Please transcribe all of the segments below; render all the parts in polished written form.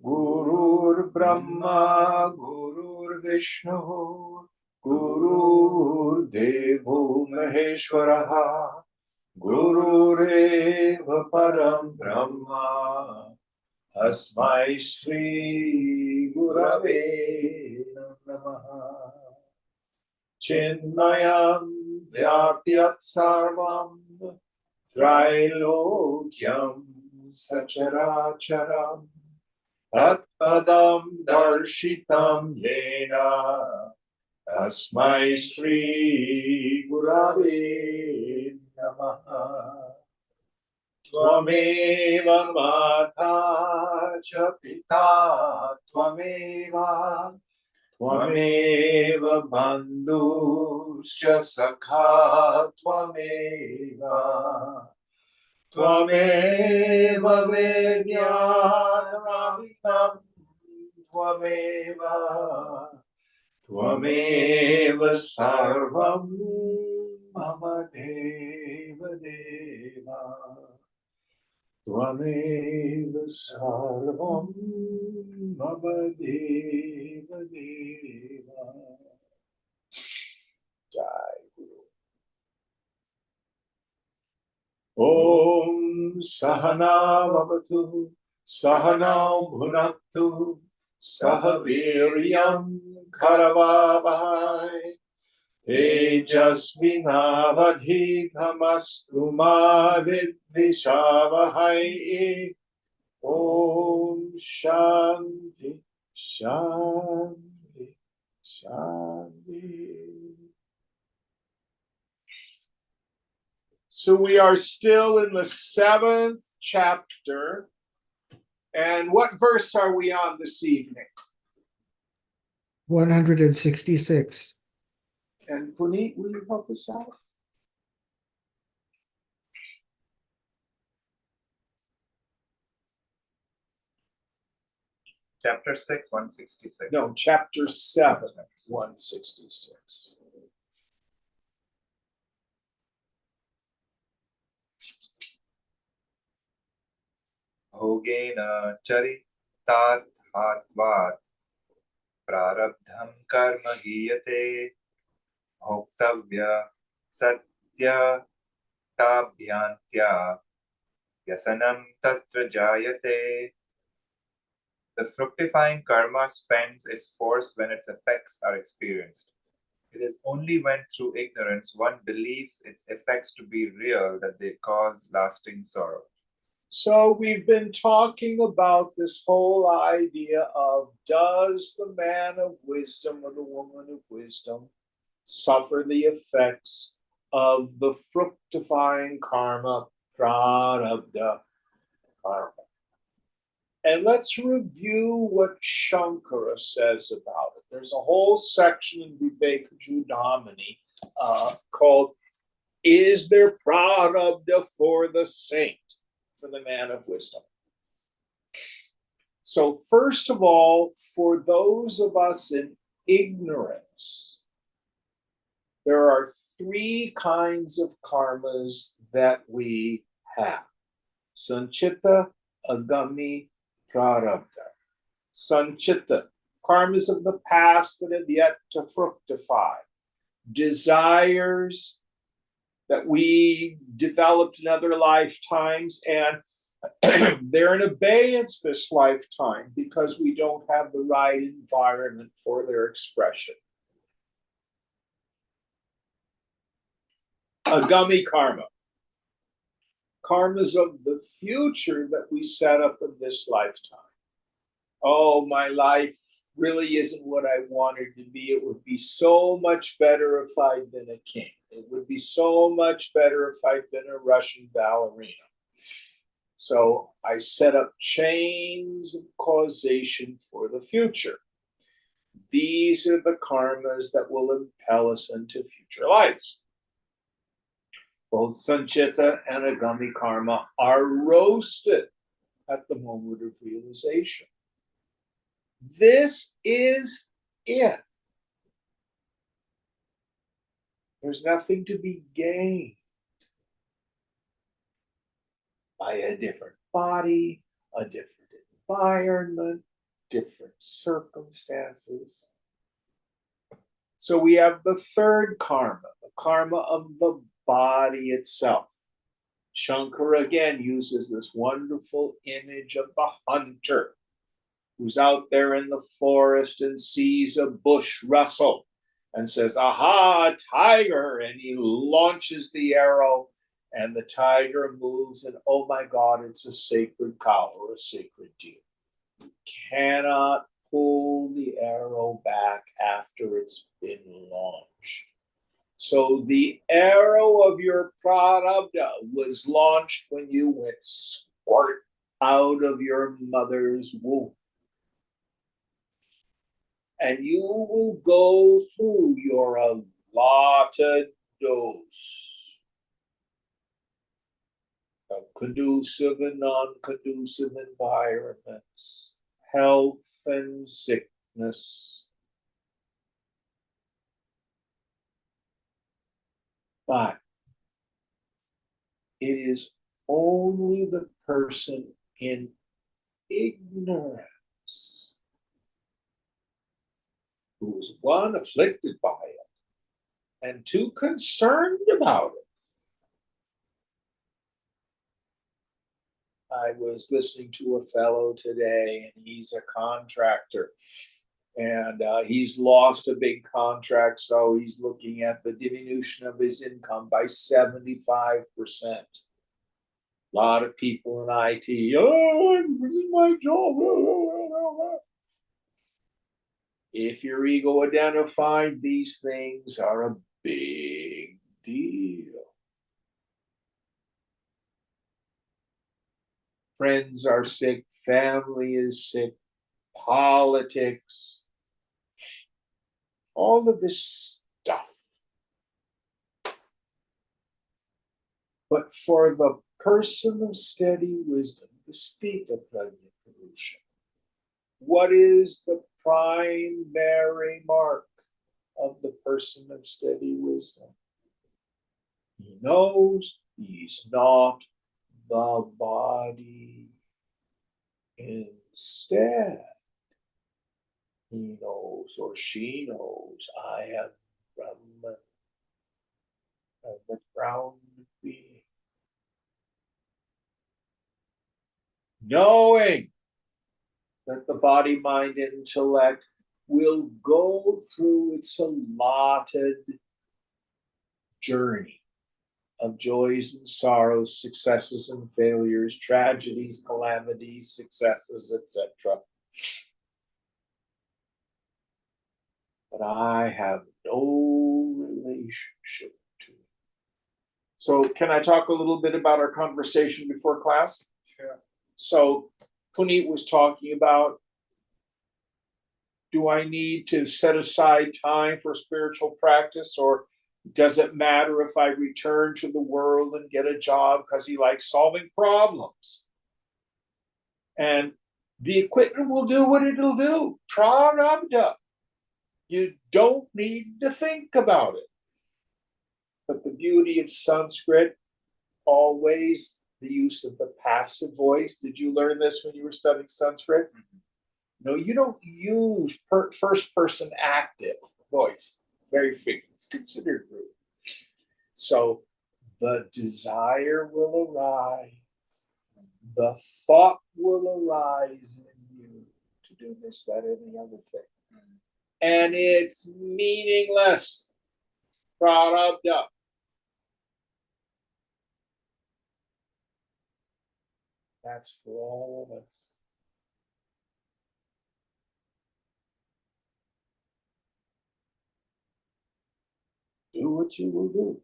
Gurur Brahma, Gurur Vishnu, Gurur Devo Maheshwaraha, Gurureva Param Brahma, Asmai Shri Gurave Namaha. Chinmayam Vyapyat Sarvam Trailokyam Sacharacharam Tatpadam Darshitam Yena Asmai Shri Gurave Namaha. Tvameva Mata Cha Pita Tvameva Tvameva Bandhuscha Sakha Tvameva Tvameva Vedyanamitam Tvameva Tvameva Sarvam Mama Deva Deva Tvameva Sarvam Mama Deva Deva. Jai Guru. Om Sahana Vavatu Sahana Bhunaktu Sahaviryam Karavavahai Tejasvinavadhitamastu ma vidvishavahai. Om Shanti Shanti Shanti. So we are still in the 7th chapter. And what verse are we on this evening? 166. And Puneet, will you help us out? Chapter 6, 166. No, chapter 7, 166. Bhogena charitat hatvat prarabdham karma giyate bhoktavya satya tabhyantya yasanam tatra jayate. The fructifying karma spends its force when its effects are experienced. It is only when through ignorance one believes its effects to be real that they cause lasting sorrow. So we've been talking about this whole idea of, does the man of wisdom or the woman of wisdom suffer the effects of the fructifying karma, prarabdha karma? And let's review what Shankara says about it. There's a whole section in Viveka Judamani called, Is there prarabdha for the saint, for the man of wisdom? So first of all, for those of us in ignorance, there are 3 kinds of karmas that we have. Sanchita, Agami, Prarabdha. Sanchita, karmas of the past that have yet to fructify. Desires that we developed in other lifetimes, and they're in abeyance this lifetime because we don't have the right environment for their expression. Agami karma. Karmas of the future that we set up in this lifetime. Oh, my life really isn't what I wanted to be. It would be so much better if I'd been a king. It would be so much better if I'd been a Russian ballerina. So I set up chains of causation for the future. These are the karmas that will impel us into future lives. Both Sanchita and Agami karma are roasted at the moment of realization. This is it. There's nothing to be gained by a different body, a different environment, different circumstances. So we have the third karma, the karma of the body itself. Shankara again uses this wonderful image of the hunter who's out there in the forest and sees a bush rustle and says, aha, a tiger, and he launches the arrow and the tiger moves and oh my God, it's a sacred cow or a sacred deer. You cannot pull the arrow back after it's been launched. So the arrow of your prarabdha was launched when you went squirt out of your mother's womb. And you will go through your allotted dose of conducive and non-conducive environments, health and sickness. But it is only the person in ignorance who is one, afflicted by it, and two, concerned about it. I was listening to a fellow today, and he's a contractor. And he's lost a big contract, so he's looking at the diminution of his income by 75%. A lot of people in IT, oh, I'm losing my job. If your ego identified, these things are a big deal. Friends are sick, family is sick, politics, all of this stuff. But for the person of steady wisdom, the state of Prajna, what is the primary mark of the person of steady wisdom? He knows he's not the body. Instead, he knows or she knows, I am Brahman, the ground being. Knowing that the body, mind, and intellect will go through its allotted journey of joys and sorrows, successes and failures, tragedies, calamities, successes, etc. But I have no relationship to it. So can I talk a little bit about our conversation before class? Sure. So Puneet was talking about, do I need to set aside time for spiritual practice, or does it matter if I return to the world and get a job because he likes solving problems? And the equipment will do what it'll do. Prarabdha. You don't need to think about it. But the beauty of Sanskrit, always the use of the passive voice. Did you learn this when you were studying Sanskrit? Mm-hmm. No, you don't use first person active voice very frequently. It's considered rude. So the desire will arise, the thought will arise in you to do this, that, or the other thing. And it's meaningless. Prarabdha. That's for all of us. Do what you will do.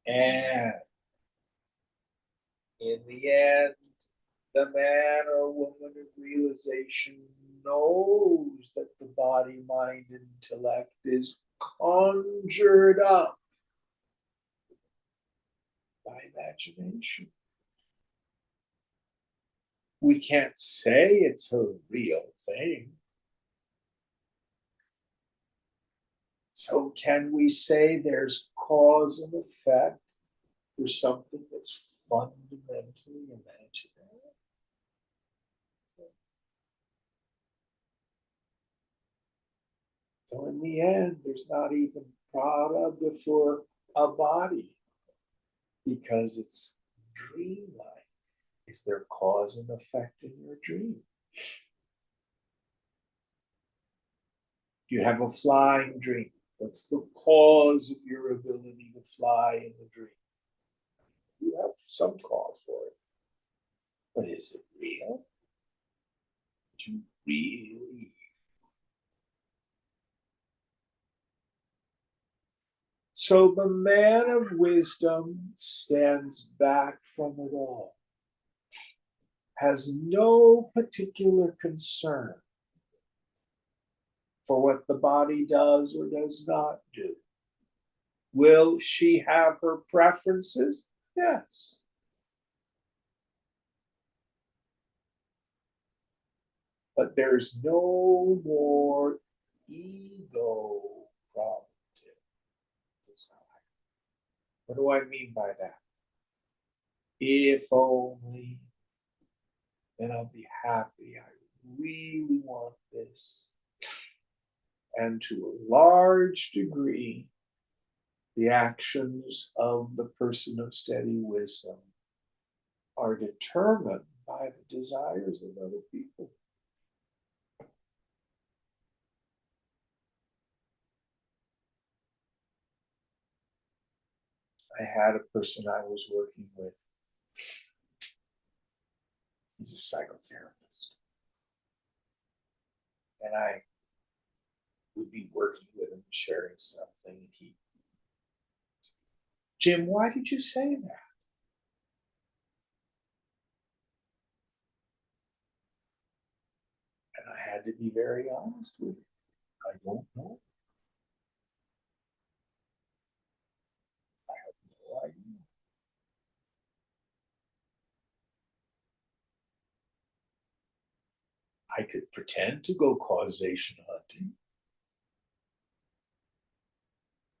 And in the end, the man or woman of realization knows that the body, mind, and intellect is conjured up by imagination. We can't say it's a real thing. So can we say there's cause and effect for something that's fundamentally imaginary? So in the end, there's not even prarabdha for a body because it's dreamlike. Is there cause and effect in your dream? You have a flying dream. What's the cause of your ability to fly in the dream? You have some cause for it. But is it real? Do you really? So the man of wisdom stands back from it all, has no particular concern for what the body does or does not do. Will she have her preferences? Yes. But there's no more ego problem. What do I mean by that? If only, then I'll be happy. I really want this. And to a large degree, the actions of the person of steady wisdom are determined by the desires of other people. I had a person I was working with. He's a psychotherapist. And I would be working with him, sharing something, and he, Jim, why did you say that? And I had to be very honest with him. I don't know. I have no idea. I could pretend to go causation hunting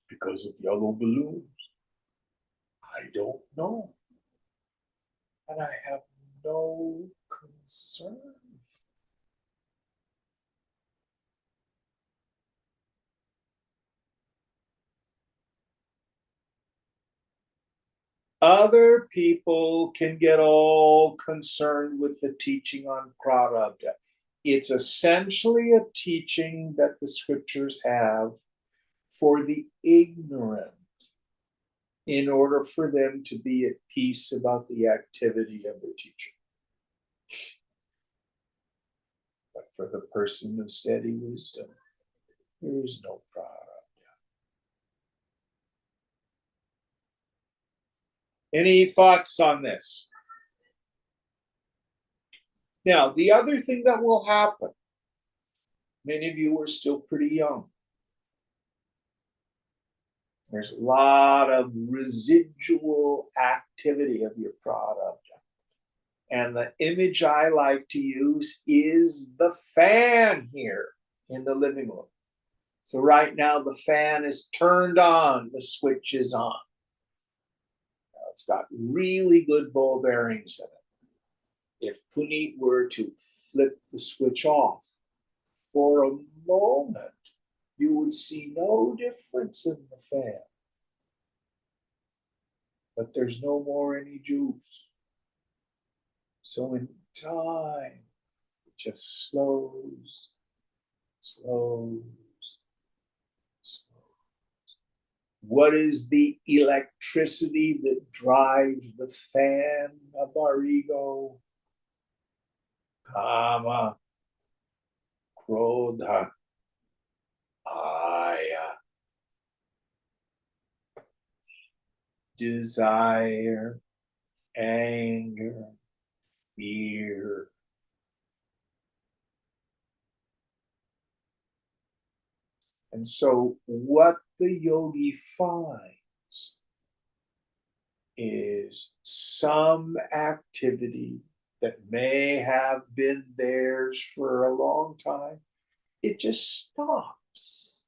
because of yellow balloons. I don't know. And I have no concern. Other people can get all concerned with the teaching on prarabdha. It's essentially a teaching that the scriptures have for the ignorant in order for them to be at peace about the activity of their teaching. But for the person of steady wisdom, there is no prarabdha. Any thoughts on this? Now, the other thing that will happen, many of you are still pretty young. There's a lot of residual activity of your prarabdha. And the image I like to use is the fan here in the living room. So right now the fan is turned on, the switch is on. Now it's got really good ball bearings in it. If Puneet were to flip the switch off for a moment, you would see no difference in the fan. But there's no more any juice. So in time, it just slows. What is the electricity that drives the fan of our ego? Kama, Krodha, Aya. Desire, anger, fear. And so what the yogi finds is some activity that may have been theirs for a long time, it just stops.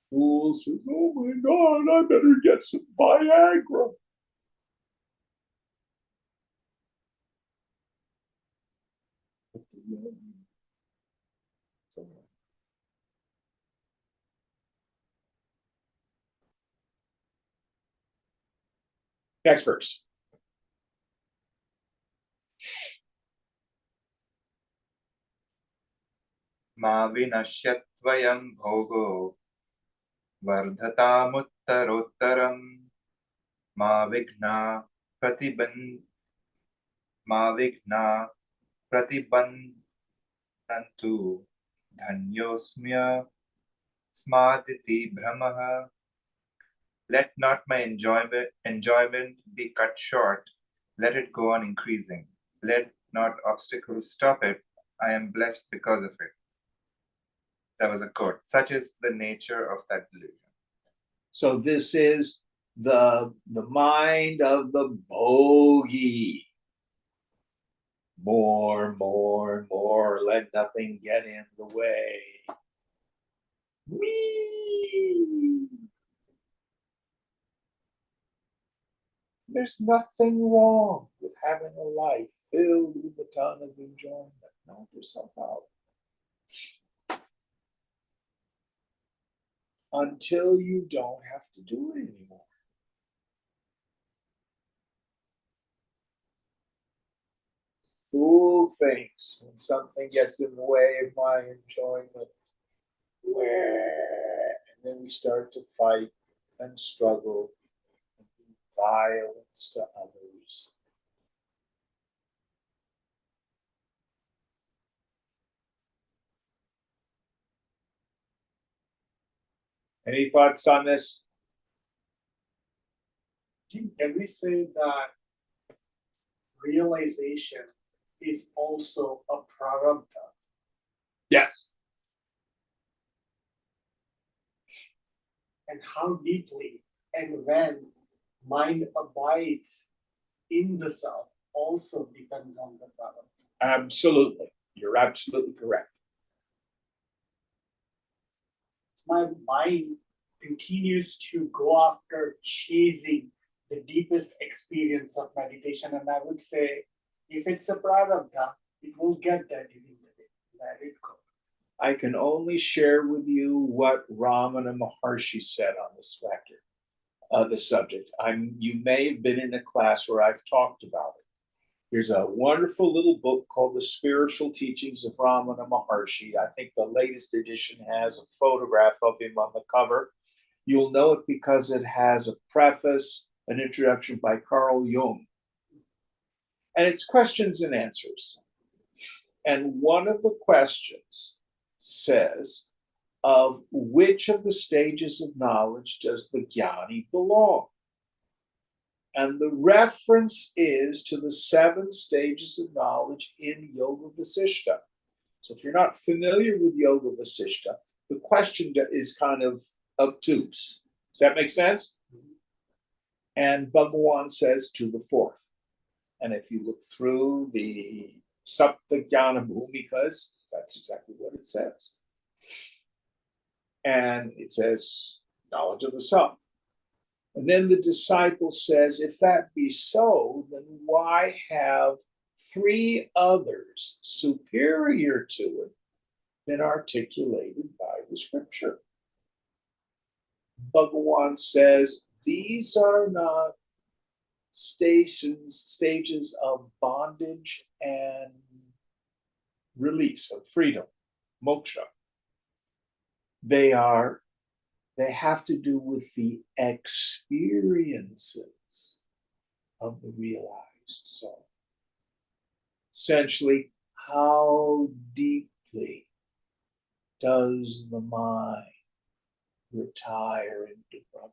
Fool says, oh my God, I better get some Viagra. But the yogi Next verse. Ma vinashyattvayam bhogo vardhatamuttarottaram ma vigna pratiban ma vigna pratibantantu dhanyosmya smaditi brahmaha. Let not my enjoyment be cut short. Let it go on increasing. Let not obstacles stop it. I am blessed because of it. That was a quote. Such is the nature of that delusion. So this is the mind of the bogey. More, let nothing get in the way. Whee! There's nothing wrong with having a life filled with a ton of enjoyment. Knock yourself out. Until you don't have to do it anymore. Fool thinks when something gets in the way of my enjoyment, and then we start to fight and struggle and do violence to others. Any thoughts on this? Can we say that realization is also a prarabdha? Yes. And how deeply and when mind abides in the self also depends on the prarabdha. Absolutely. You're absolutely correct. My mind continues to go after chasing the deepest experience of meditation. And I would say, if it's a prarabdha, it will get there during the day. Let it go. I can only share with you what Ramana Maharshi said on this factor, the subject. You may have been in a class where I've talked about it. There's a wonderful little book called The Spiritual Teachings of Ramana Maharshi. I think the latest edition has a photograph of him on the cover. You'll know it because it has a preface, an introduction by Carl Jung. And it's questions and answers. And one of the questions says, of which of the stages of knowledge does the jnani belong? And the reference is to the 7 stages of knowledge in Yoga Vasishtha. So if you're not familiar with Yoga Vasishtha, the question is kind of obtuse. Does that make sense? And Bhagawan says to the 4th. And if you look through the Saptagyana Bhumikas, that's exactly what it says. And it says knowledge of the self. And then the disciple says, if that be so, then why have 3 others superior to it been articulated by the scripture? Bhagawan says, these are not stages of bondage and release, of freedom, moksha. They have to do with the experiences of the realized soul. Essentially, how deeply does the mind retire into Brahman?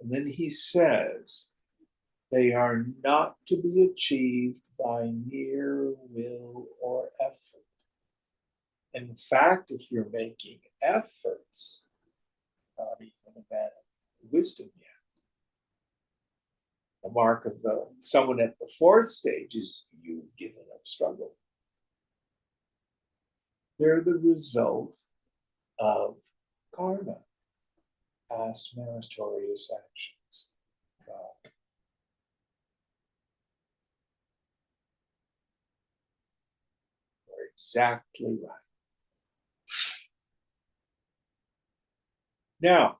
And then he says, they are not to be achieved by mere will or effort. In fact, if you're making efforts, not even a bad wisdom yet. The mark of someone at the 4th stage is you've given up struggle. They're the result of karma, past meritorious actions. You're exactly right. Now,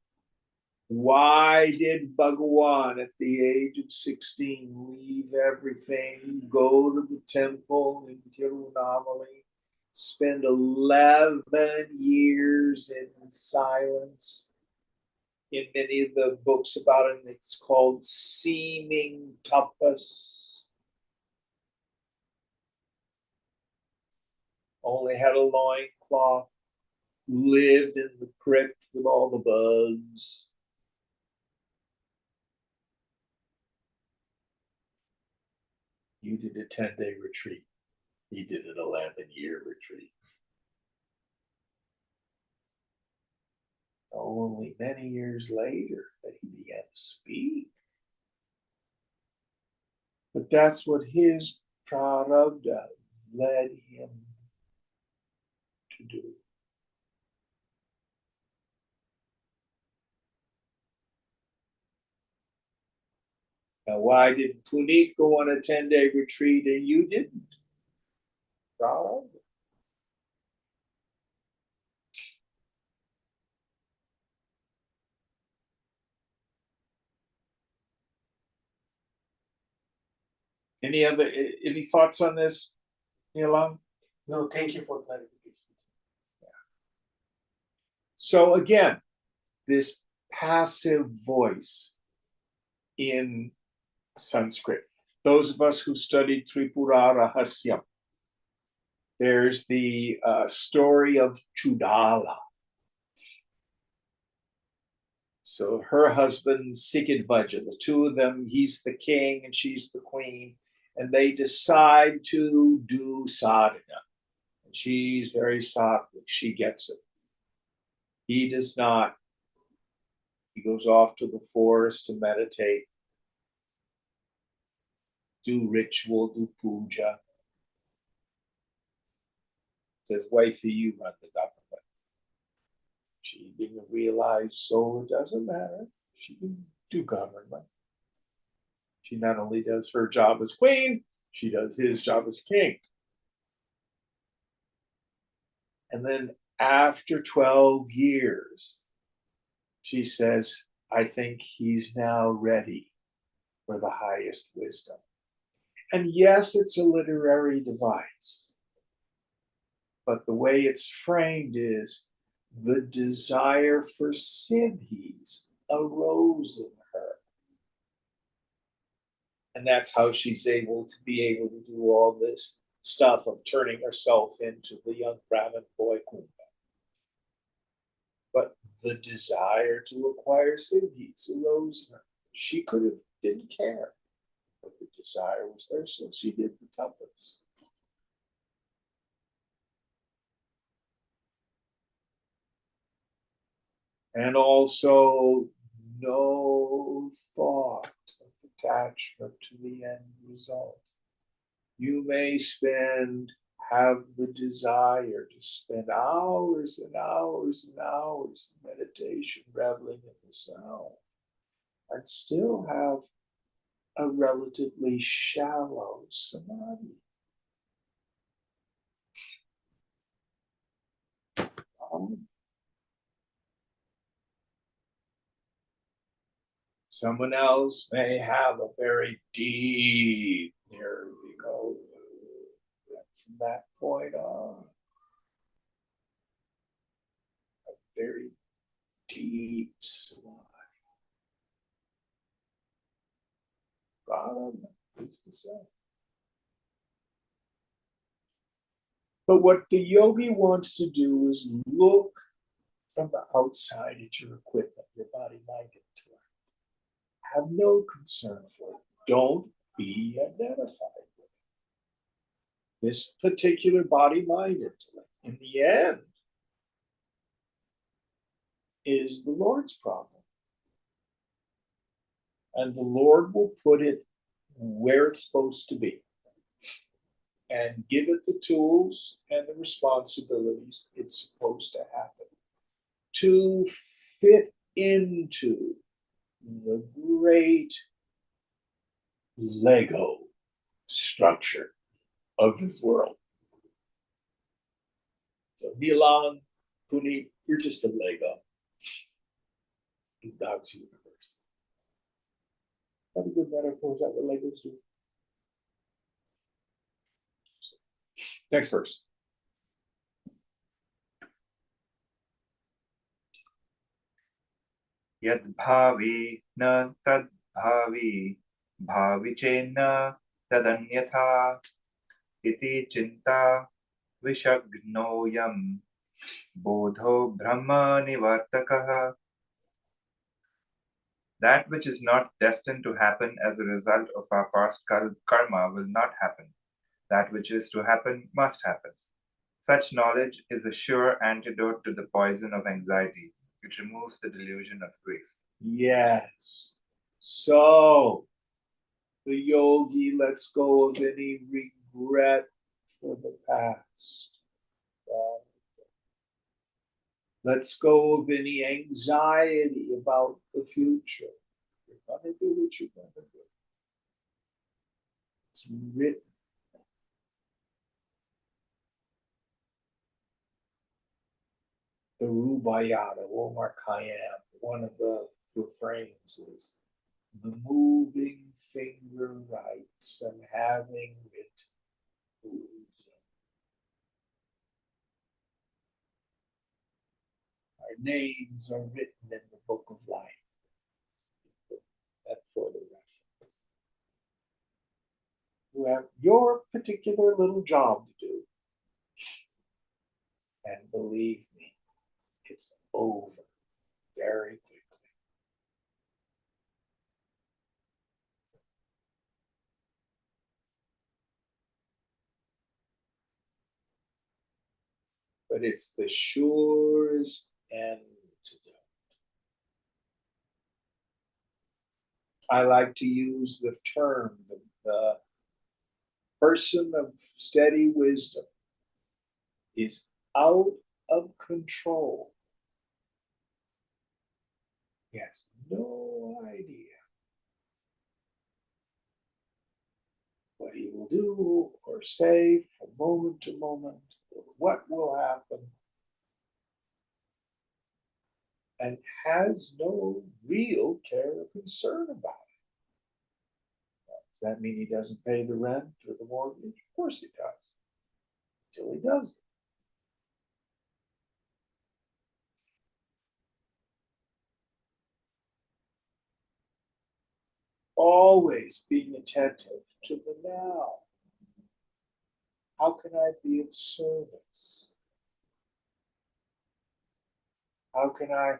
Why did Bhagawan at the age of 16 leave everything, go to the temple in Tirunamali, spend 11 years in silence? In many of the books about him, it's called seeming tapas. Only had a loincloth, lived in the crypt with all the bugs. You did a 10-day retreat. He did an 11-year retreat. Only many years later that he began to speak. But that's what his prarabdha led him to do. Now, why did Puneet go on a 10-day retreat and you didn't? Prarabdha. Any thoughts on this, Nilang? No, thank you for clarification. So again, this passive voice in Sanskrit. Those of us who studied Tripura Rahasyam, there's the story of Chudala. So her husband, Sikidvaja, the two of them, he's the king and she's the queen, and they decide to do sadhana. And she's very sattvic, she gets it. He does not. He goes off to the forest to meditate, do ritual, do puja. Says, wifey, you run the government. She being a realized soul, it doesn't matter. She can do government. She not only does her job as queen, she does his job as king. And then after 12 years, she says, I think he's now ready for the highest wisdom. And yes, it's a literary device, but the way it's framed is the desire for siddhis arose in her. And that's how she's able to do all this stuff of turning herself into the young Brahmin boy Kunta. But the desire to acquire siddhis arose in her. She could have didn't care, but the desire was there, so she did the tapas. And also no thought of attachment to the end result. You may have the desire to spend hours and hours and hours in meditation, reveling in the sound, and still have a relatively shallow samadhi. Someone else may have a very deep nirvana. From that point on, a very deep samadhi. God is the same. But what the yogi wants to do is look from the outside at your equipment, your body, mind, intellect. Have no concern for it. Don't be identified with it. This particular body, mind, intellect, in the end, is the Lord's problem. And the Lord will put it where it's supposed to be and give it the tools and the responsibilities it's supposed to happen to fit into the great Lego structure of this world. So Nilang, Puneet, you're just a Lego. in God's universe. Is that a good metaphor? Is that what Legos do? Next verse. यद्भावी न तद्भावी भावी चेन्न तदन्यथा इति चिन्ता विषग्नोऽयं बोधो ब्रह्मनिवर्तकः. That which is not destined to happen as a result of our past karma will not happen. That which is to happen must happen. Such knowledge is a sure antidote to the poison of anxiety. It removes the delusion of grief. Yes. So the yogi lets go of any regret for the past. Lets go of any anxiety about the future. You're going to do what you're going to do. It's written. The Rubaiyat, Omar Khayyam, one of the refrains is, the moving finger writes and having it moves. Our names are written in the book of life. That for the reference. You have your particular little job to do. And believe me, it's over very quickly. But it's the surest antidote. I like to use the term, the person of steady wisdom is out of control. He has no idea what he will do or say from moment to moment, or what will happen, and has no real care or concern about it. Does that mean he doesn't pay the rent or the mortgage? Of course he does, until he doesn't. Always being attentive to the now. How can I be of service? How can I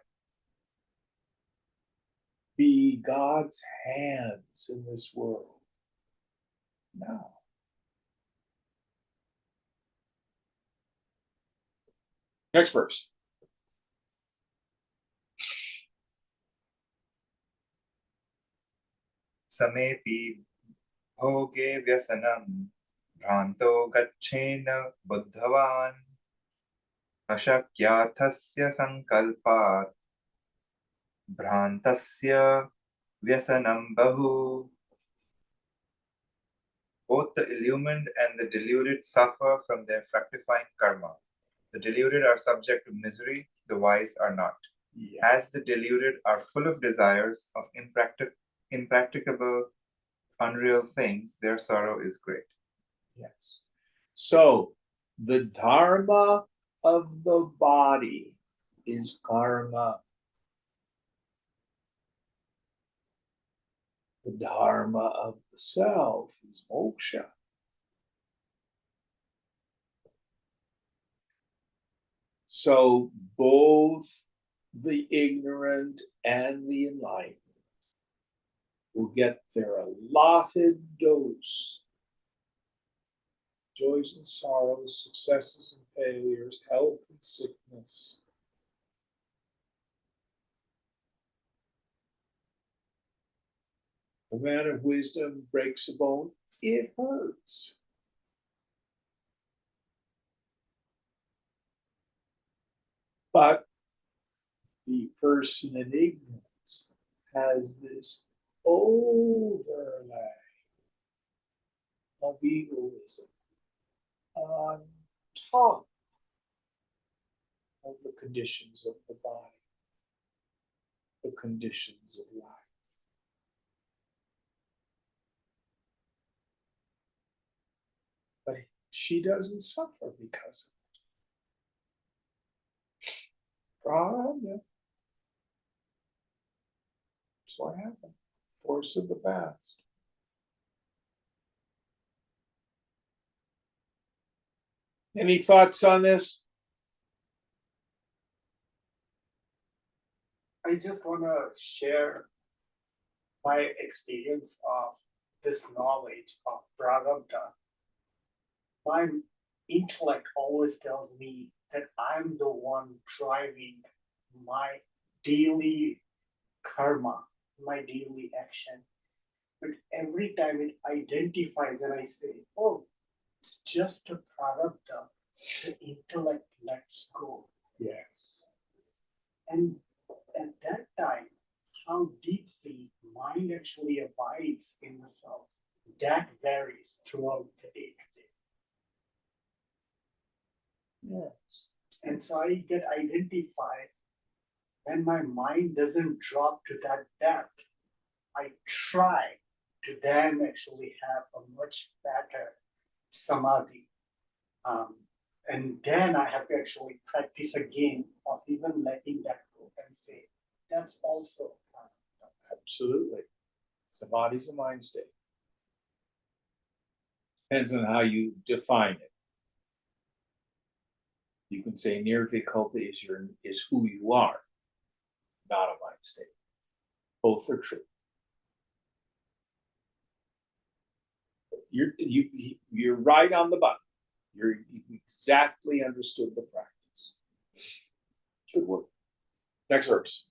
be God's hands in this world now? Next verse. Samepi bhoge vyasanam भ्रान्तो गच्छेन बुद्धवान् अशक्यार्थस्य संकल्पात् भ्रान्तस्य व्यसनं बहु. Both the illumined and the deluded suffer from their fructifying karma. The deluded are subject to misery, the wise are not. Yeah. As the deluded are full of desires of impracticable, unreal things, their sorrow is great. Yes. So the dharma of the body is karma. The dharma of the self is moksha. So both the ignorant and the enlightened will get their allotted dose. Joys and sorrows, successes and failures, health and sickness. The man of wisdom breaks a bone, it hurts. But the person in ignorance has this overlay of egoism on top of the conditions of the body. the conditions of life. But she doesn't suffer because of it. Prarabdha. That's what happened. Force of the past. Any thoughts on this? I just want to share my experience of this knowledge of Prarabdha. My intellect always tells me that I'm the one driving my daily karma, my daily action. But every time it identifies and I say, oh, it's just a Prarabdha, the intellect lets go. Yes. And at that time, how deeply mind actually abides in the self, that varies throughout the day to day. Yes. And so I get identified when my mind doesn't drop to that depth. I try to then actually have a much better samadhi. And then I have to actually practice again of even letting that go and say, that's also Absolutely. Samadhi's a mind state. Depends on how you define it. You can say nirvikalpa is who you are, not a mind state. Both are true. You're right on the button. You exactly understood the practice. Good work. Next verse.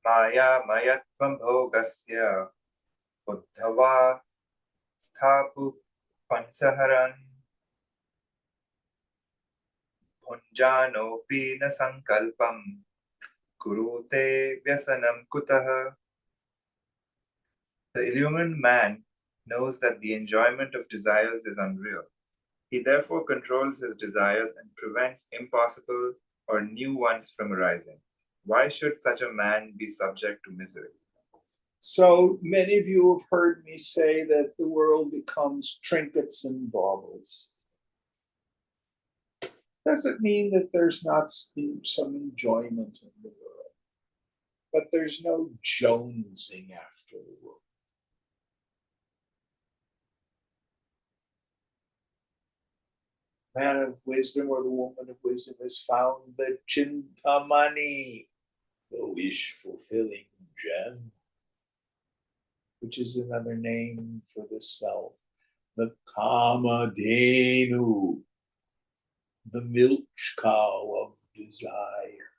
Maya mayatvam bhogasya uddhava sthapu pansaharan bhunjanopi na sankalpam kurute vyasanam kutaha. The illumined man knows that the enjoyment of desires is unreal. He therefore controls his desires and prevents impossible or new ones from arising. Why should such a man be subject to misery? So many of you have heard me say that the world becomes trinkets and baubles. Doesn't mean that there's not some enjoyment in the world, but there's no jonesing after the world. Man of wisdom or the woman of wisdom has found the chintamani, the wish-fulfilling gem, which is another name for the self, the kamadhenu, the milk cow of desire.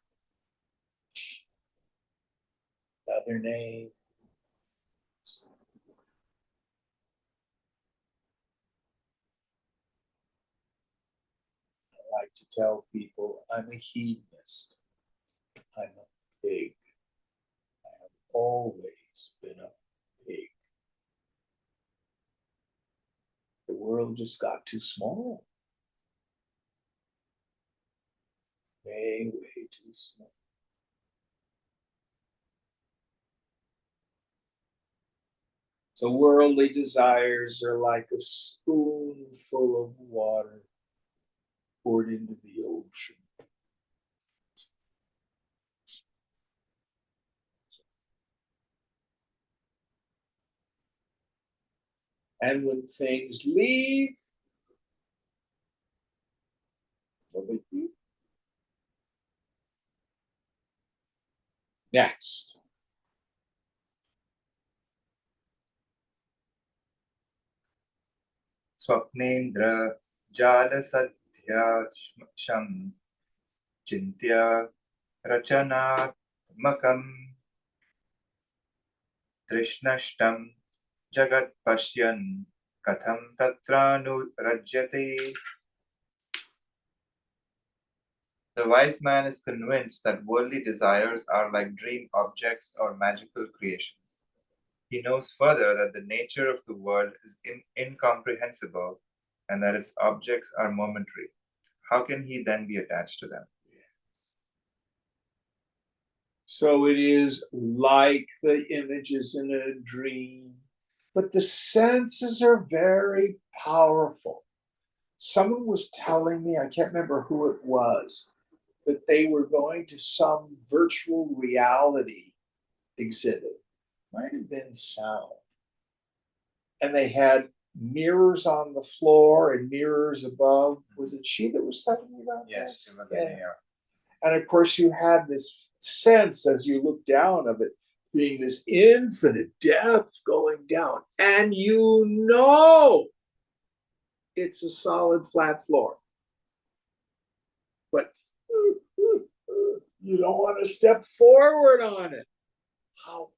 Other name. I like to tell people I'm a hedonist. I'm a pig. I have always been a pig. The world just got too small. Way, way too small. So worldly desires are like a spoonful of water poured into the ocean. And when things leave, what do we do? Next. Swapnendra jalasadhyasham chintya rachanatmakam trishnashtam jagat pashyan katham tatranu. The wise man is convinced that worldly desires are like dream objects or magical creations. He knows further that the nature of the world is incomprehensible and that its objects are momentary, how can he then be attached to them? So it is like the images in a dream, but the senses are very powerful. Someone was telling me, I can't remember who it was, that they were going to some virtual reality exhibit. Might have been sound. And they had mirrors on the floor and mirrors above. Was it she that was telling me about Yes, this? it was Yeah. And of course, you had this sense as you look down of it being this infinite depth going down. And you know it's a solid flat floor. But you don't want to step forward on it. How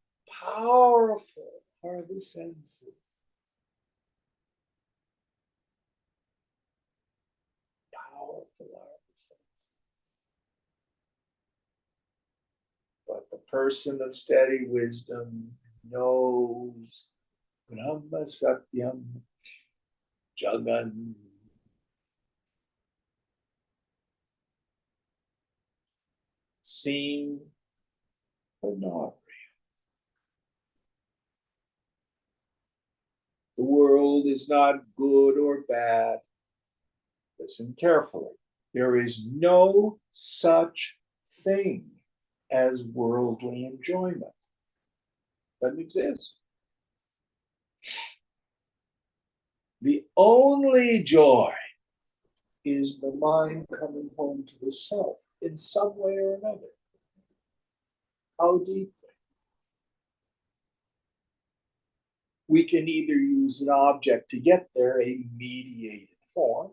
powerful are the senses? Powerful are the senses. But the person of steady wisdom knows Brahma Satyam Jagan. Seen but not real. The world is not good or bad. Listen carefully. There is no such thing as worldly enjoyment. Doesn't exist. The only joy is the mind coming home to the self in some way or another. How deeply? We can either use an object to get there, a mediated form,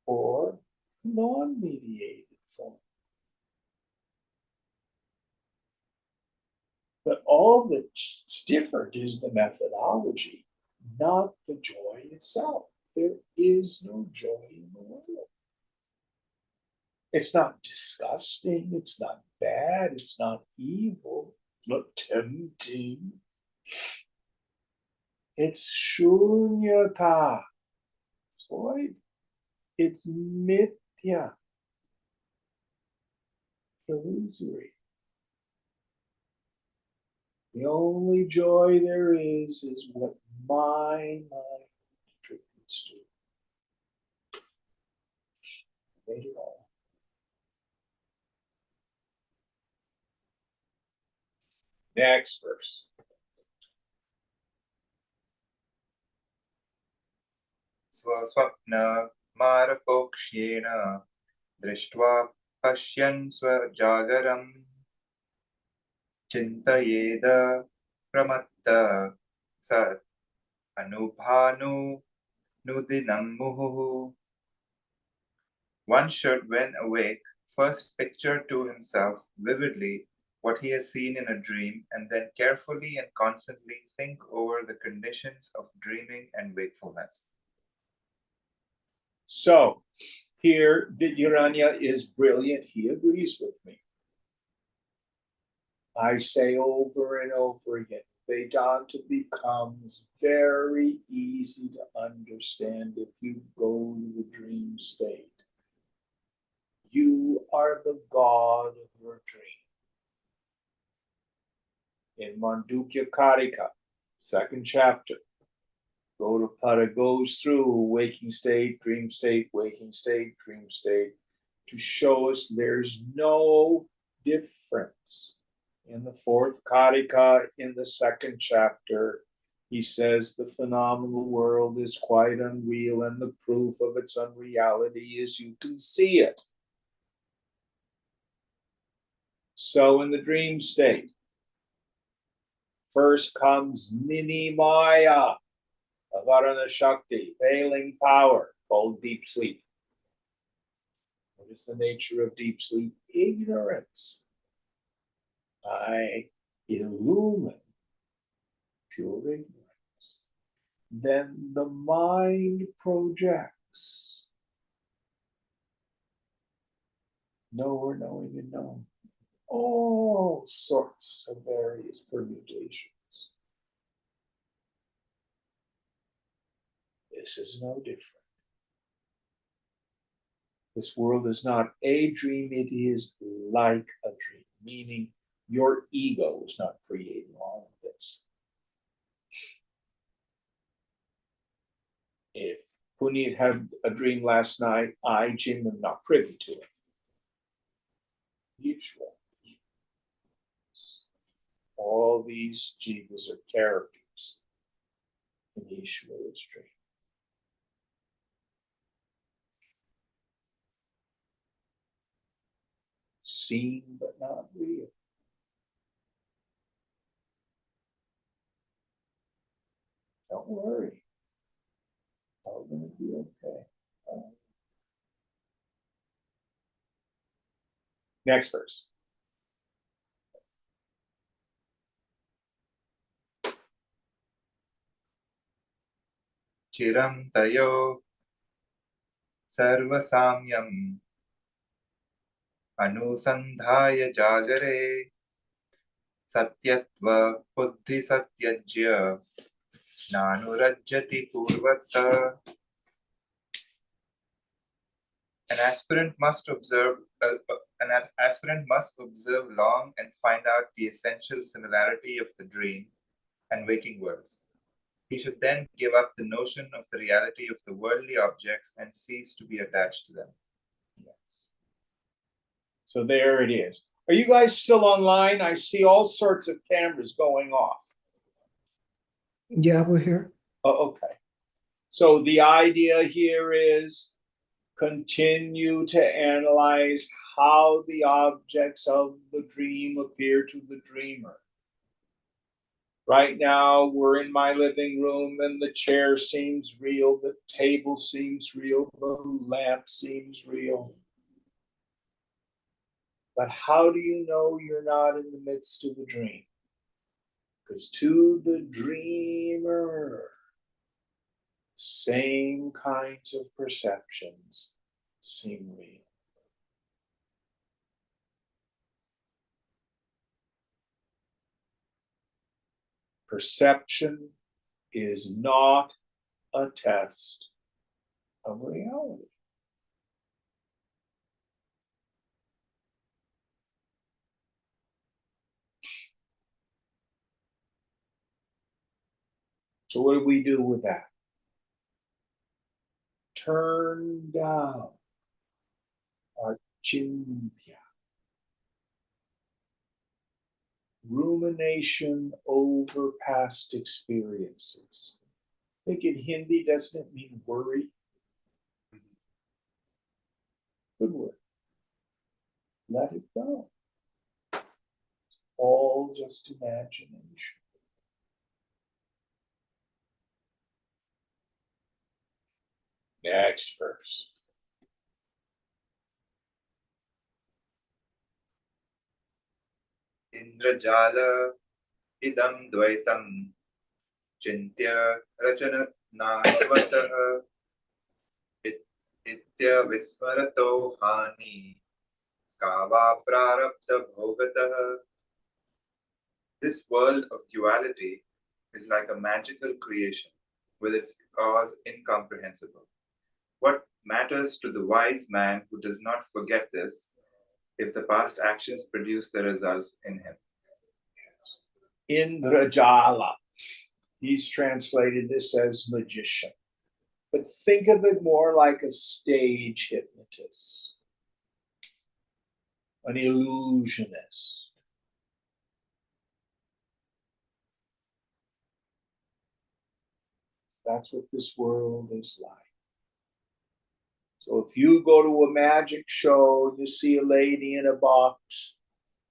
or non-mediated form. But all that's different is the methodology, not the joy itself. There is no joy in the world. It's not disgusting, it's not bad, it's not evil, it's not tempting. It's shunyata. It's void. It's mithya. Illusory. The only joy there is what my mind attributes to. Made it all. Next verse. Swaswapna marapokshena drishtva pashyan swajagaram chintayeda pramatta sat anubhanu nudinam muhu. One should, when awake, first picture to himself vividly what he has seen in a dream, and then carefully and constantly think over the conditions of dreaming and wakefulness. So here, Vidyaranya is brilliant. He agrees with me. I say over and over again, Vedanta becomes very easy to understand if you go to the dream state. You are the god of your dream. In Mandukya Karika, second chapter, Gaudapada goes through waking state, dream state, waking state, dream state, to show us there's no difference. In the fourth Karika, in the second chapter, he says the phenomenal world is quite unreal, and the proof of its unreality is you can see it. So in the dream state, first comes Mini Maya, Avarana Shakti, failing power, called deep sleep. What is the nature of deep sleep? Ignorance. I illumine pure ignorance. Then the mind projects. Knower, knowing, and known. All sorts of various permutations. this is no different. This world is not a dream, it is like a dream, meaning your ego is not creating all of this. If Puneet had a dream last night, I, Jim, am not privy to it. Usually, all these jivas are characters in Ishvara's dream. Seen but not real. Don't worry. All gonna be okay. Next verse. Chiram tayo sarvasamyam anusandhaya jagare satyatva buddhi satyajya nanurajyati purvata. An aspirant must observe long and find out the essential similarity of the dream and waking worlds. He should then give up the notion of the reality of the worldly objects and cease to be attached to them. Yes. So there it is. Are you guys still online? I see all sorts of cameras going off. Yeah, we're here. Oh, okay. So the idea here is continue to analyze how the objects of the dream appear to the dreamer. Right now, we're in my living room and the chair seems real, the table seems real, the lamp seems real. But how do you know you're not in the midst of a dream? Because to the dreamer, same kinds of perceptions seem real. Perception is not a test of reality. So what do we do with that? Turn down our chintya, rumination over past experiences. I think in Hindi, doesn't it mean worry? Good word. Let it go. It's all just imagination. Next verse. Indrajala idam dvaitam chintya rachanatnatvatah itya vismarato hani kava prarabdha bhogatah. This world of duality is like a magical creation with its cause incomprehensible. What matters to the wise man who does not forget this if the past actions produce the results in him? Indrajala. He's translated this as magician. But think of it more like a stage hypnotist, an illusionist. That's what this world is like. So if you go to a magic show, you see a lady in a box,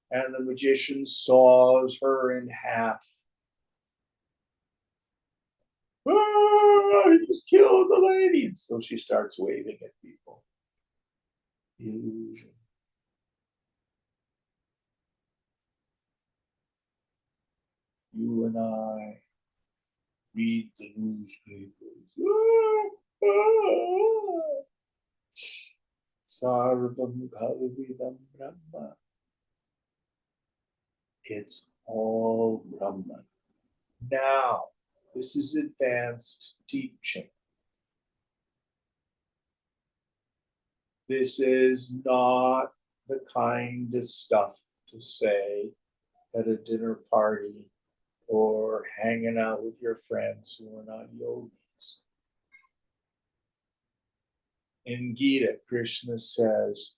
and the magician saws her in half. I just killed the lady. And so she starts waving at people. Illusion. You and I read the newspapers. Sarvam Bhagavidam Brahma. It's all Brahman. Now, this is advanced teaching. This is not the kind of stuff to say at a dinner party or hanging out with your friends who are not yogis. In Gita, Krishna says,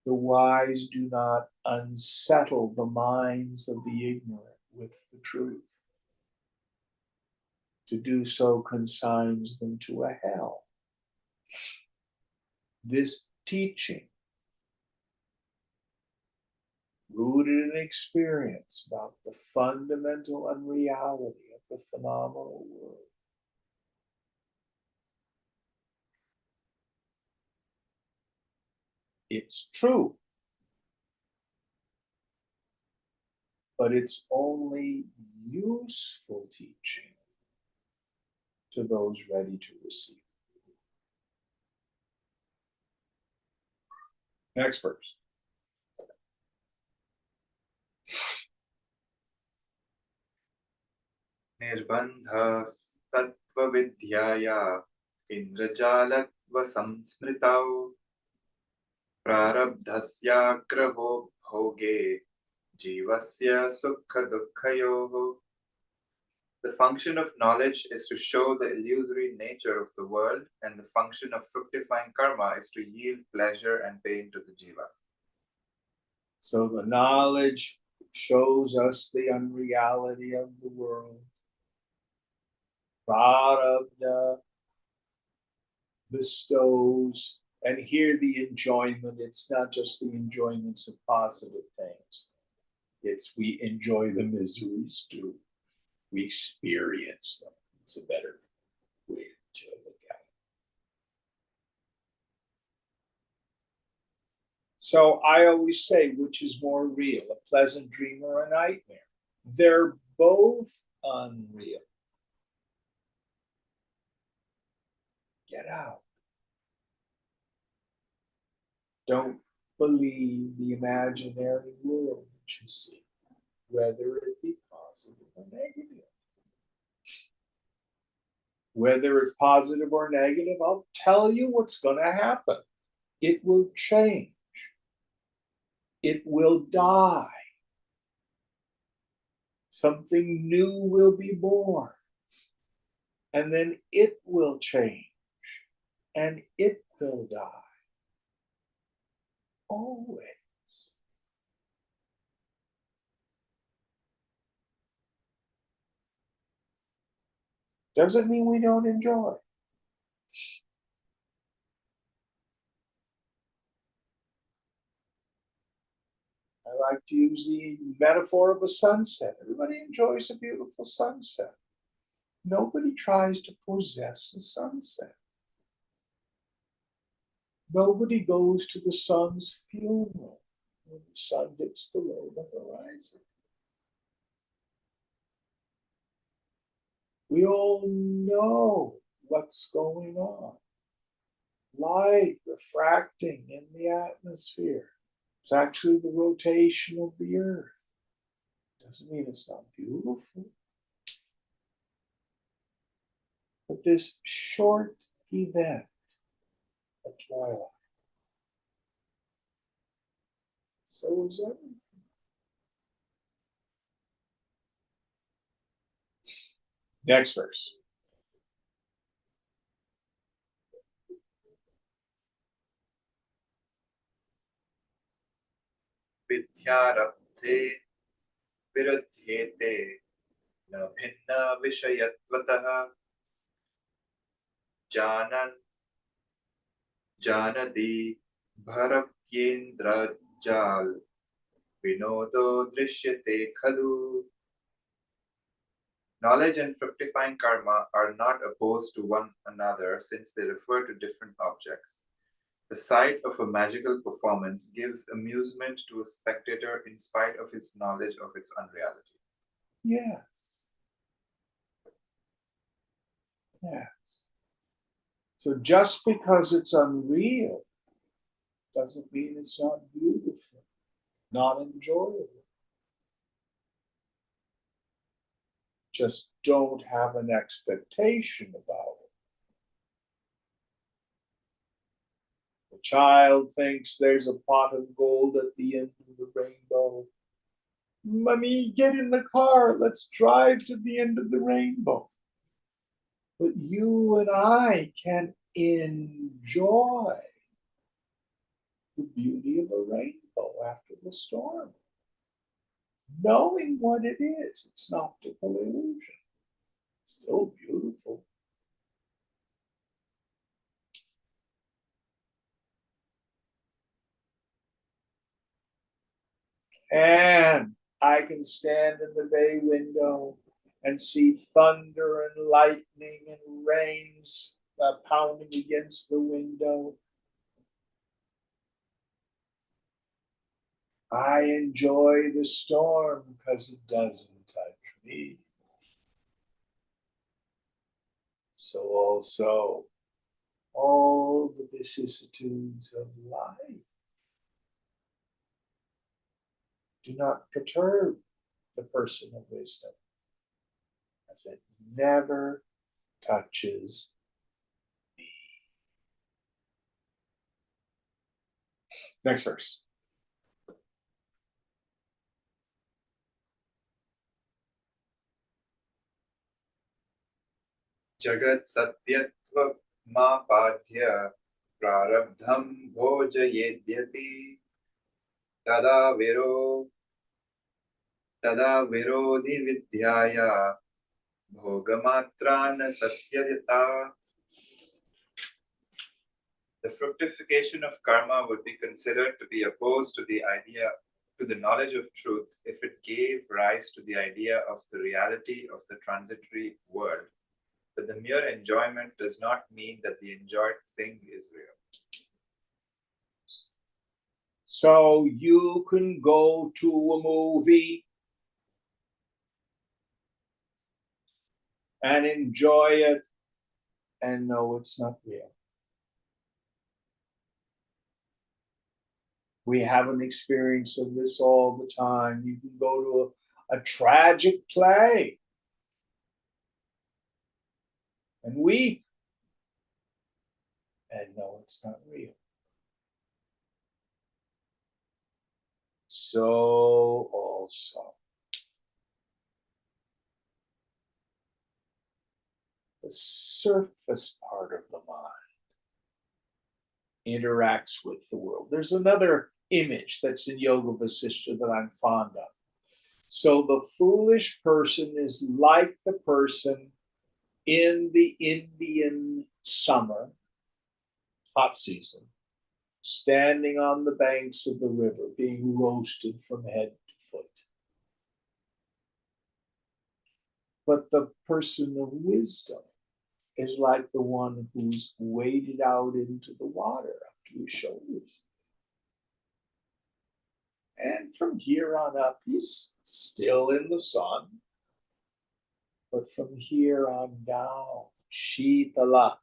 the wise do not unsettle the minds of the ignorant with the truth. To do so consigns them to a hell. This teaching, rooted in experience about the fundamental unreality of the phenomenal world, it's true, but it's only useful teaching to those ready to receive. Next verse. Nirbandhastvavidyaya indrajalatvasamsmritau prarabdhasyagraho bhoge jivasya sukha dukhayoho. The function of knowledge is to show the illusory nature of the world, and the function of fructifying karma is to yield pleasure and pain to the jiva. So the knowledge shows us the unreality of the world. Prarabdha bestows, and here the enjoyment, it's not just the enjoyments of positive things. It's we enjoy the miseries too. We experience them. It's a better way to look at it. So I always say, which is more real, a pleasant dream or a nightmare? They're both unreal. Get out. Don't believe the imaginary world that you see, whether it be positive or negative. Whether it's positive or negative, I'll tell you what's going to happen. It will change. It will die. Something new will be born. And then it will change. And it will die. Always. Doesn't mean we don't enjoy. I like to use the metaphor of a sunset. Everybody enjoys a beautiful sunset. Nobody tries to possess a sunset. Nobody goes to the sun's funeral when the sun dips below the horizon. We all know what's going on. Light refracting in the atmosphere. It's actually the rotation of the earth. Doesn't mean it's not beautiful. But this short event, a twilight, so is everything. Next verse. Vidyarabdhe viruddhyete na bhinna vishayatvatah janan janadi bharapyendrajal vinodo drishyate khalu. Knowledge and fructifying karma are not opposed to one another since they refer to different objects. The sight of a magical performance gives amusement to a spectator in spite of his knowledge of its unreality. Yes. Yes. So just because it's unreal doesn't mean it's not beautiful, not enjoyable. Just don't have an expectation about it. child thinks there's a pot of gold at the end of the rainbow. Mommy, get in the car. Let's drive to the end of the rainbow. But you and I can enjoy the beauty of a rainbow after the storm. Knowing what it is, it's an optical illusion. Still beautiful. And I can stand in the bay window and see thunder and lightning and rains pounding against the window. I enjoy the storm because it doesn't touch me. So also, all the vicissitudes of life do not perturb the person of wisdom, as it never touches me. Next verse. Jagat satyatva ma padhya prarabdham bhojayedyati tada virodhi vidyaya bhogamatrana satyayata. The fructification of karma would be considered to be opposed to the knowledge of truth if it gave rise to the idea of the reality of the transitory world. But the mere enjoyment does not mean that the enjoyed thing is real. So you can go to a movie and enjoy it and know it's not real. We have an experience of this all the time. You can go to a tragic play and weep and know it's not real. So also, the surface part of the mind interacts with the world. There's another image that's in Yoga Vasishtha that I'm fond of. So the foolish person is like the person in the Indian summer, hot season, standing on the banks of the river, being roasted from head to foot. But the person of wisdom is like the one who's waded out into the water up to his shoulders. And from here on up, he's still in the sun. But from here on down, Shitala.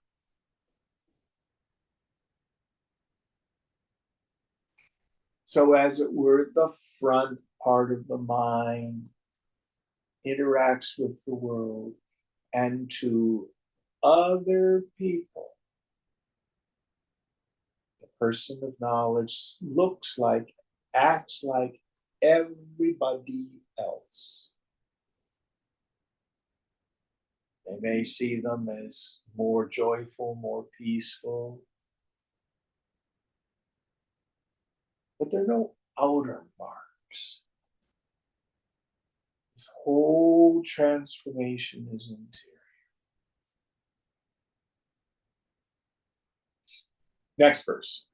So as it were, the front part of the mind interacts with the world and to other people. The person of knowledge looks like, acts like everybody else. They may see them as more joyful, more peaceful, but there are no outer marks. This whole transformation is interior. Next verse.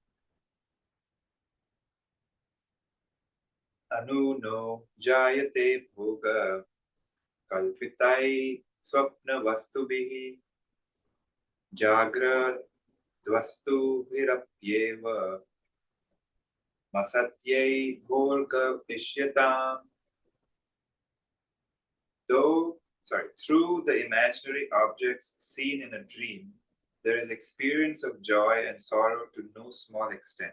Anu no jayate bhoga kalpitai swapna vastubihi jagrat dvastu virapyeva masatyai bhorga vishyatam. Through the imaginary objects seen in a dream, there is experience of joy and sorrow to no small extent.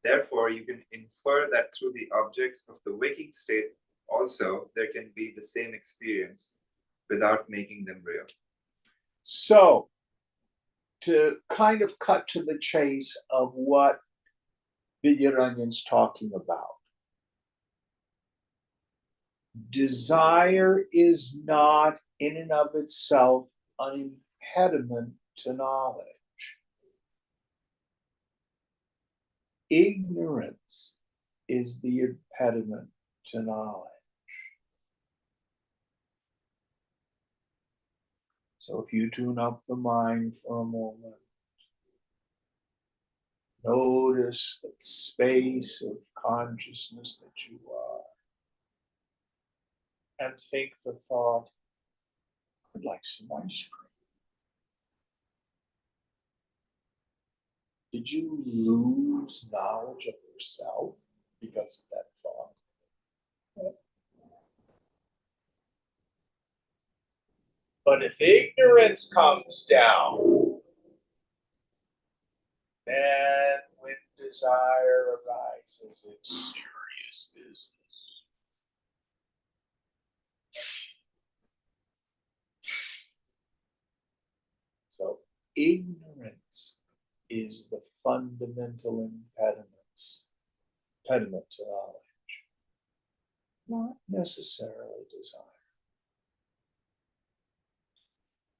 Therefore, you can infer that through the objects of the waking state also there can be the same experience without making them real. So, to kind of cut to the chase of what Vidyaranjan's talking about. Desire is not in and of itself an impediment to knowledge. Ignorance is the impediment to knowledge. So if you tune up the mind for a moment, notice that space of consciousness that you are, and think the thought, I'd like some ice cream. Did you lose knowledge of yourself because of that thought? But if ignorance comes down, then when desire arises, it's serious business. So ignorance is the fundamental impediment to knowledge, not necessarily desire.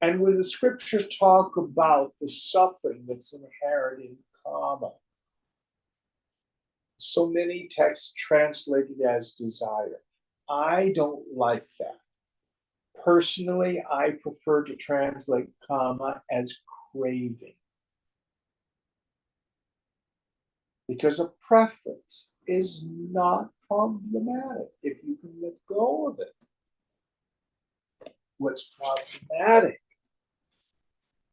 And when the scriptures talk about the suffering that's inherent in karma, so many texts translate it as desire. I don't like that. Personally, I prefer to translate karma as craving. Because a preference is not problematic if you can let go of it. What's problematic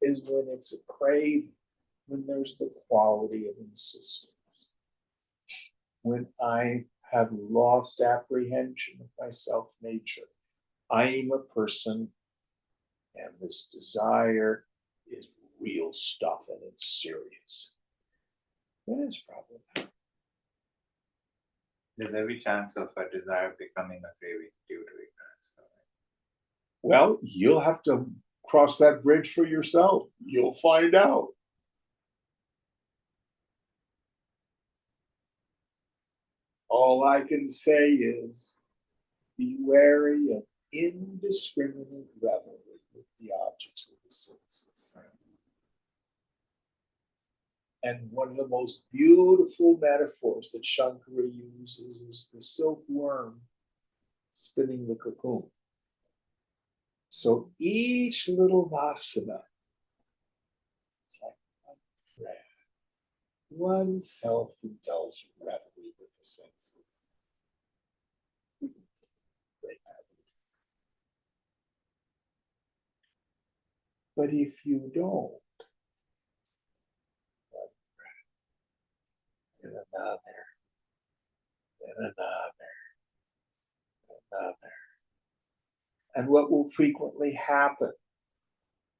is when it's a craving, when there's the quality of insistence, when I have lost apprehension of my self-nature. I am a person, and this desire is real stuff, and it's serious. That is problematic. There's every chance of a desire becoming a craving due to ignorance. Well, you'll have to cross that bridge for yourself. You'll find out. All I can say is be wary of indiscriminate revelry with the objects of the senses. And one of the most beautiful metaphors that Shankara uses is the silkworm spinning the cocoon. So each little vasana is like one thread, one self-indulgent revelry with the senses. But if you don't, and another, and another, and another. And what will frequently happen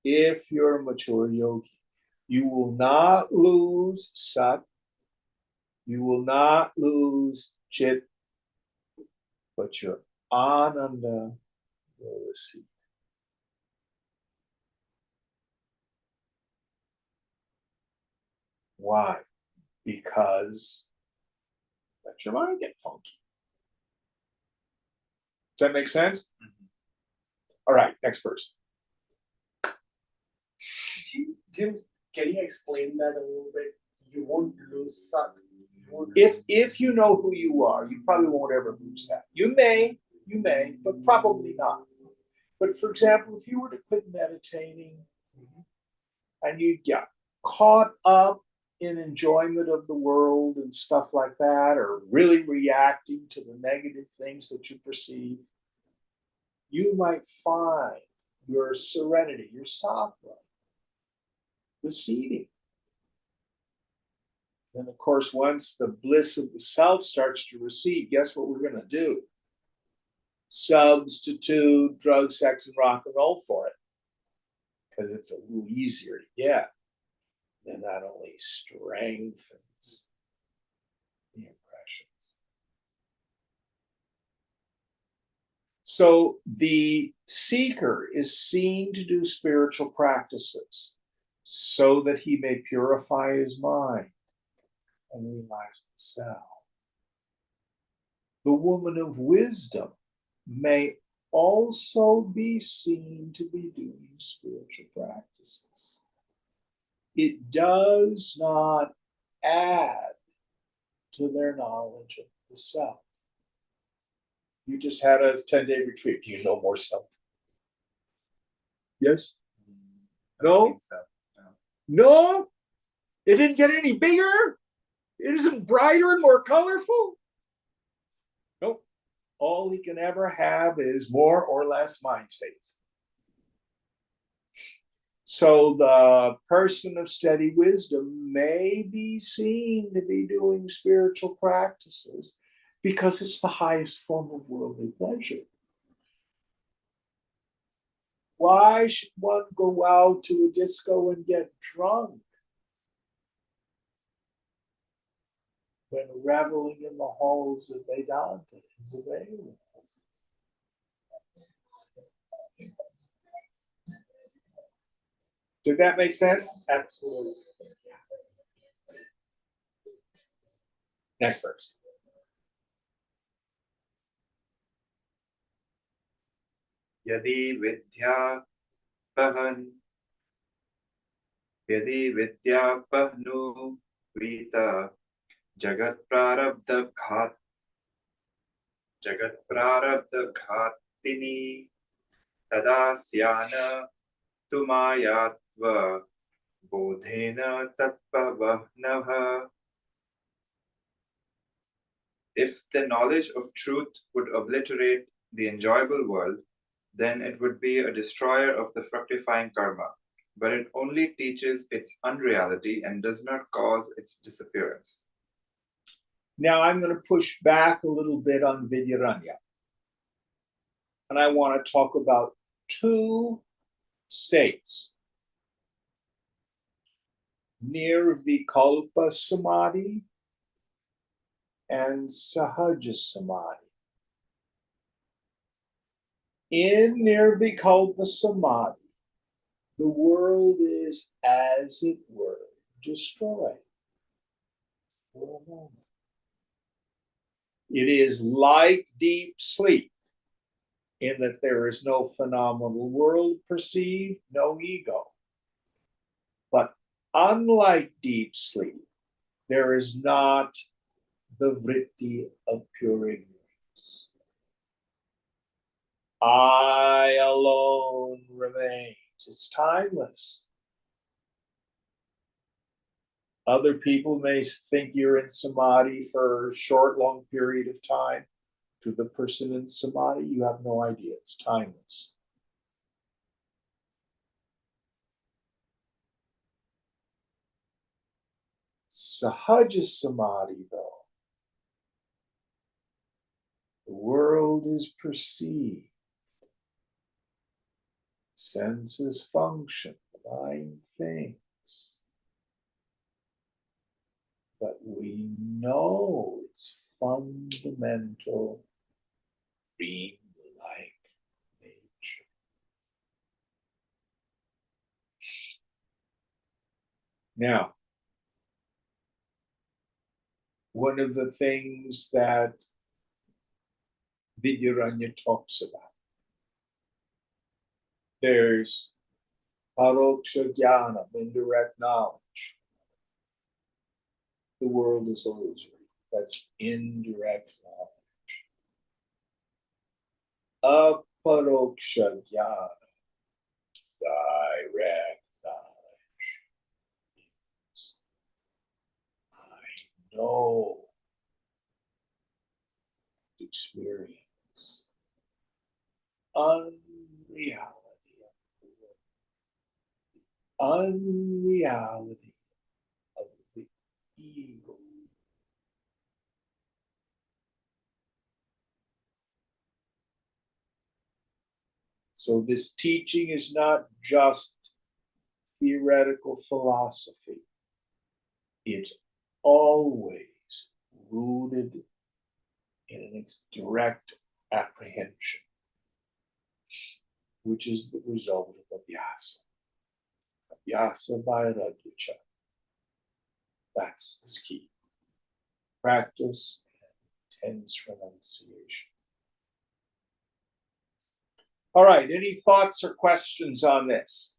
if you're a mature yogi, you will not lose sat, you will not lose chit, but your ananda will recede. Why? Because let your mind get funky. Does that make sense? Mm-hmm. All right, next verse. Jim, can you explain that a little bit? You won't lose sat. If you know who you are, you probably won't ever lose that. You may, but probably not. But for example, if you were to quit meditating and you get caught up in enjoyment of the world and stuff like that, or really reacting to the negative things that you perceive, you might find your serenity, your sattva, receding. Then, of course, once the bliss of the self starts to recede, guess what we're going to do? Substitute drug, sex, and rock and roll for it. Because it's a little easier to get. And that only strengthens the impressions. So the seeker is seen to do spiritual practices so that he may purify his mind and relax the self. The woman of wisdom may also be seen to be doing spiritual practices. It does not add to their knowledge of the self. You just had a 10-day retreat. Do you know more stuff? Yes? I don't No? think so. No? It didn't get any bigger? It isn't brighter and more colorful? Nope. All he can ever have is more or less mind states. So the person of steady wisdom may be seen to be doing spiritual practices because it's the highest form of worldly pleasure. Why should one go out to a disco and get drunk when reveling in the halls of Vedanta is available? Did that make sense? Absolutely. Next verse. Yadi vidya pahan Yadi vidya pahnu vita jagat prarabdha ghatini tada syana tumayatva bodhena tatpavahnava. If the knowledge of truth would obliterate the enjoyable world, then it would be a destroyer of the fructifying karma. But it only teaches its unreality and does not cause its disappearance. Now I'm going to push back a little bit on Vidyaranya. And I want to talk about two states. Nirvikalpa Samadhi and Sahaja Samadhi. In Nirvikalpa Samadhi, the world is, as it were, destroyed for a moment. It is like deep sleep, in that there is no phenomenal world perceived, no ego. But unlike deep sleep, there is not the vritti of pure ignorance. I alone remains. It's timeless. Other people may think you're in samadhi for a short, long period of time. To the person in samadhi, you have no idea. It's timeless. Sahaja Samadhi, though, the world is perceived, senses function, mind things. But we know its fundamental dream-like nature. Now, one of the things that Vidyaranya talks about, there's paroksha jnana, indirect knowledge. The world is illusory. That's indirect knowledge. Aparoksha jnana, direct knowledge. I know experience, unreality of the world, unreality of the ego. So this teaching is not just theoretical philosophy. It's always rooted in a direct apprehension, which is the result of abhyasa. Yasa Vairagya. That's the key. Practice and intense renunciation. All right, any thoughts or questions on this?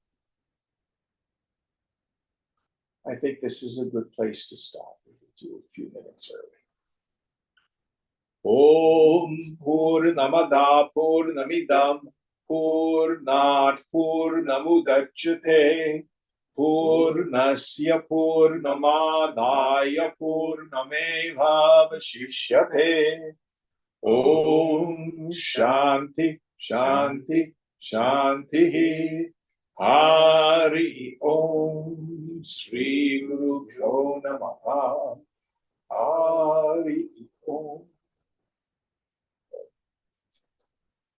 I think this is a good place to stop. We can do a few minutes early. Om Purnamada Purnamidam Purnat Purnamudachyate Purnasya Purnamadaya Purnamevavashishyate. Om Shanti Shanti Shanti. Hari Om Sri Guru Bhyo Namaha. Hari